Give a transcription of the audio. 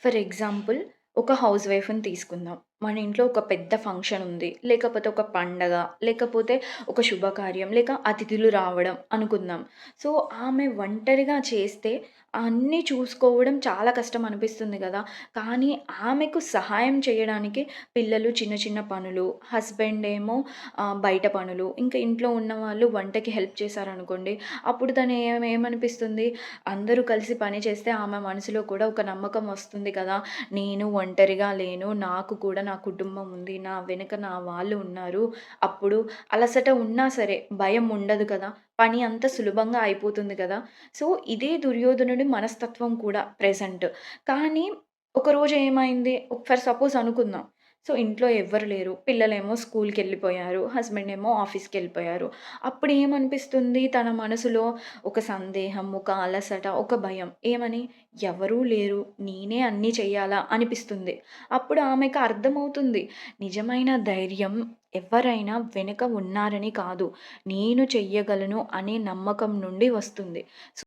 For example ఒక house వైఫ్‌ని తీసుకుందాం. మన ఇంట్లో ఒక పెద్ద ఫంక్షన్ ఉంది. లేకపోతే ఒక పండగ, లేకపోతే ఒక శుభకార్యం, లేక అతిథులు రావడం అనుకుందాం. సో, ఆమె ఒంటరిగా చేస్తే అన్నీ చూసుకోవడం చాలా కష్టం అనిపిస్తుంది గదా! కానీ ఆమెకు సహాయం చేయడానికి పిల్లలు చిన్న చిన్న పనులు, హస్బెండ్ ఏమో బయట పనులు, ఇంకా ఇంట్లో ఉన్నవాళ్ళు వంటకి హెల్ప్ చేశారనుకోండి. అప్పుడు తను ఏమనిపిస్తుంది, అందరూ కలిసి పని చేస్తే ఆమె మనసులో కూడా ఒక నమ్మకం వస్తుంది కదా! నేను ఒంటరిగా లేను. నాకు కూడా నా కుటుంబం ఉంది. నా వెనక నా వాళ్ళు ఉన్నారు. అప్పుడు అలసట ఉన్నా సరే భయం ఉండదు కదా! పని అంతా సులభంగా అయిపోతుంది కదా! సో, ఇదే దుర్యోధనుడి మనస్తత్వం కూడా ప్రెజెంట్. కానీ ఒకరోజు ఏమైంది ఫర్ సపోజ్ అనుకుందాం. సో, ఇంట్లో ఎవ్వరు లేరు. పిల్లలేమో స్కూల్‌కెళ్ళిపోయారు. హస్బెండ్ ఏమో ఆఫీస్‌కెళ్ళిపోయారు. అప్పుడేమనిపిస్తుంది తన మనసులో ఒక సందేహం, ఒక అలసట, ఒక భయం. ఏమని? ఎవరూ లేరు. నేనే అన్నీ చెయ్యాలా అనిపిస్తుంది. అప్పుడు ఆమెకు అర్థమవుతుంది. నిజమైన ధైర్యం ఎవ్వరైనా వెనక ఉన్నారని కాదు. నేను చెయ్యగలను అనే నమ్మకం నుండి వస్తుంది.